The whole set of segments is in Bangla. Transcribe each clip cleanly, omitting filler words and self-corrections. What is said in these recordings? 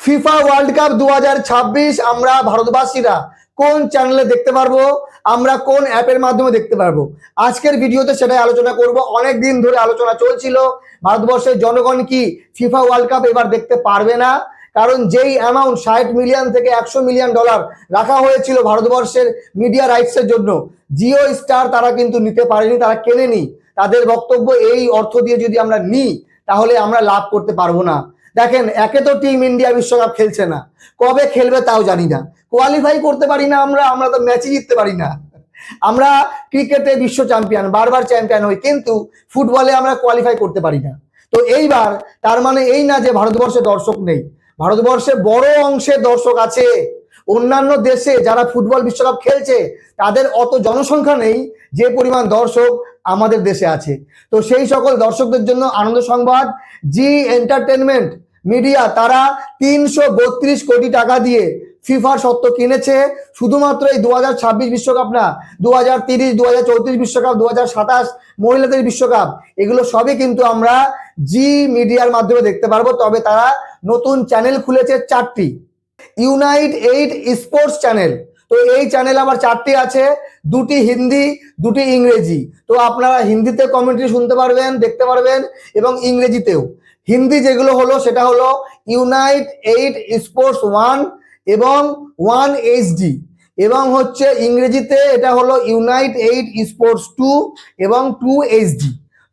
ফিফা ওয়ার্ল্ড কাপ 2026 আমরা ভারতবাসীরা কোন চ্যানেলে দেখতে পারবো, আমরা কোন অ্যাপের মাধ্যমে দেখতে পারবো। আজকের ভিডিওতে সেটাই আলোচনা করব। অনেক দিন ধরে আলোচনা চলছিল ভারতবর্ষের জনগণ কি ফিফা ওয়ার্ল্ড কাপ এবার দেখতে পারবে না, কারণ যেই অ্যামাউন্ট 60 মিলিয়ন থেকে 100 মিলিয়ন ডলার রাখা হয়েছিল ভারতবর্ষের মিডিয়া রাইটসের জন্য, জিও স্টার তারা কিন্তু নিতে পারেনি, তারা কেনেনি। তাদের বক্তব্য এই অর্থ দিয়ে যদি আমরা নিই তাহলে আমরা লাভ করতে পারবো না। দেখেন, একে তো টিম ইন্ডিয়া বিশ্বকাপ খেলছে না, কবে খেলবে তাও জানি না, কোয়ালিফাই করতে পারি না, আমরা তো ম্যাচই জিততে পারি না। আমরা ক্রিকেটে বিশ্ব চ্যাম্পিয়ন, বারবার চ্যাম্পিয়ন হই, কিন্তু ফুটবলে আমরা কোয়ালিফাই করতে পারি না। তো এইবার তার মানে এই না যে ভারতবর্ষে দর্শক নেই, ভারতবর্ষে বড় অংশের দর্শক আছে। অন্যান্য দেশে যারা ফুটবল বিশ্বকাপ খেলছে তাদের অত জনসংখ্যা নেই যে পরিমাণ দর্শক আমাদের দেশে আছে। তো সেই সকল দর্শকদের জন্য আনন্দ সংবাদ, জি এন্টারটেনমেন্ট মিডিয়া তারা 332 কোটি টাকা দিয়ে ফিফার সত্ত্ব কিনেছে। শুধুমাত্র এই 2026 বিশ্বকাপ না, 2030, 2034 বিশ্বকাপ, 2027 মহিলাদের বিশ্বকাপ, এগুলো সবই কিন্তু আমরা জি মিডিয়ার মাধ্যমে দেখতে পারবো। তবে তারা নতুন চ্যানেল খুলেছে 4টি, ইউনাইট 8 স্পোর্টস চ্যানেল। তো এই চ্যানেল আমার 4টি আছে, 2টি হিন্দি, 2টি ইংরেজি। তো আপনারা হিন্দিতে কমেন্ট্রি শুনতে পারবেন, দেখতে পারবেন, এবং ইংরেজিতেও। হিন্দি যেগুলো হলো সেটা হলো ইউনাইট 8 স্পোর্টস 1 এবং 1 HD, এবং হচ্ছে ইংরেজিতে এটা হলো ইউনাইট 8 স্পোর্টস 2 এবং 2 HD।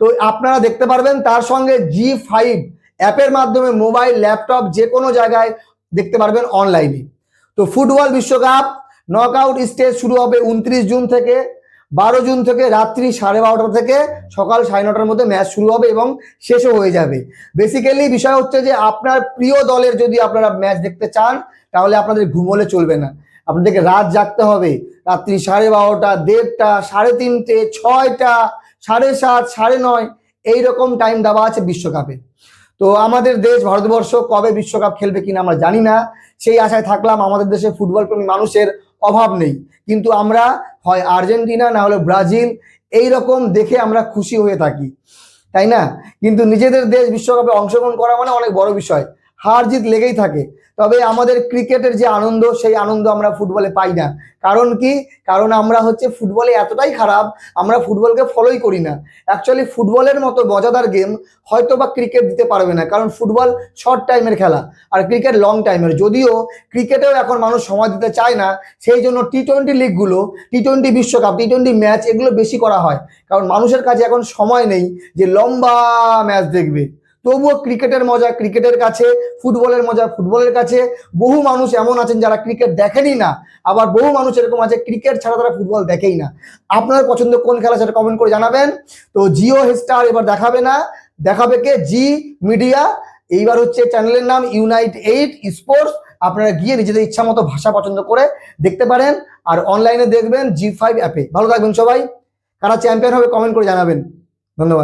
তো আপনারা দেখতে পারবেন। তার সঙ্গে G5 অ্যাপের মাধ্যমে মোবাইল, ল্যাপটপ যে কোনো জায়গায় দেখতে পারবেন অনলাইনে। তো ফুটবল বিশ্বকাপ নকআউট স্টেজ শুরু হবে 29 জুন থেকে। 12 জুন থেকে রাত্রি 12:30 থেকে সকাল 9:30টার মধ্যে ম্যাচ শুরু হবে এবং শেষও হয়ে যাবে। বেসিক্যালি বিষয় হচ্ছে যে আপনার প্রিয় দলের যদি আপনারা ম্যাচ দেখতে চান তাহলে আপনাদের ঘুমোলে চলবে না, আপনাদেরকে রাত জাগতে হবে। রাত্রি 12:30, 1:30, 3:30, 6টা, 7:30, 9:30 এইরকম টাইম দেওয়া আছে বিশ্বকাপে। তো আমাদের দেশ ভারতবর্ষ কবে বিশ্বকাপ খেলবে কিনা আমরা জানি না, সেই আশায় থাকলাম। আমাদের দেশে ফুটবল প্রেমী মানুষের অভাব নেই, কিন্তু আমরা হয় আর্জেন্টিনা না হলে ব্রাজিল এইরকম দেখে আমরা খুশি হয়ে থাকি, তাই না? কিন্তু নিজেদের দেশ বিশ্বকাপে অংশগ্রহণ করা মানে অনেক বড় বিষয়, হার জিত লেগেই থাকে। তবে আমাদের ক্রিকেটের যে আনন্দ, সেই আনন্দ আমরা ফুটবলে পাই না। কারণ কি? কারণ আমরা হচ্ছে ফুটবলে এতটাই খারাপ, আমরা ফুটবলকে ফলোই করি না। অ্যাকচুয়ালি ফুটবলের মতো মজাদার গেম হয়তো বা ক্রিকেট দিতে পারবে না, কারণ ফুটবল শর্ট টাইমের খেলা আর ক্রিকেট লং টাইমের। যদিও ক্রিকেটেও এখন মানুষ সময় দিতে চায় না, সেই জন্য টি-20 লিগগুলো, টি-20 বিশ্বকাপ, টি-20 ম্যাচ এগুলো বেশি করা হয়, কারণ মানুষের কাছে এখন সময় নেই যে লম্বা ম্যাচ দেখবে। তবুও ক্রিকেটের মজা ক্রিকেটের কাছে, ফুটবলের মজা ফুটবলের কাছে। বহু মানুষ এমন আছেন যারা ক্রিকেট দেখেনই না, আবার বহু মানুষ এরকম আছে ক্রিকেট ছাড়া তারা ফুটবল দেখেই না। আপনার পছন্দ কোন খেলা সেটা কমেন্ট করে জানাবেন। তো জিও স্টার এবার দেখাবে না, দেখাবে কে? জি মিডিয়া। এইবার হচ্ছে চ্যানেলের নাম ইউনাইট 8 স্পোর্টস। আপনারা গিয়ে নিজেদের ইচ্ছা মতো ভাষা পছন্দ করে দেখতে পারেন, আর অনলাইনে দেখবেন G5 অ্যাপে। ভালো থাকবেন সবাই। কারা চ্যাম্পিয়ন হবে কমেন্ট করে জানাবেন। ধন্যবাদ।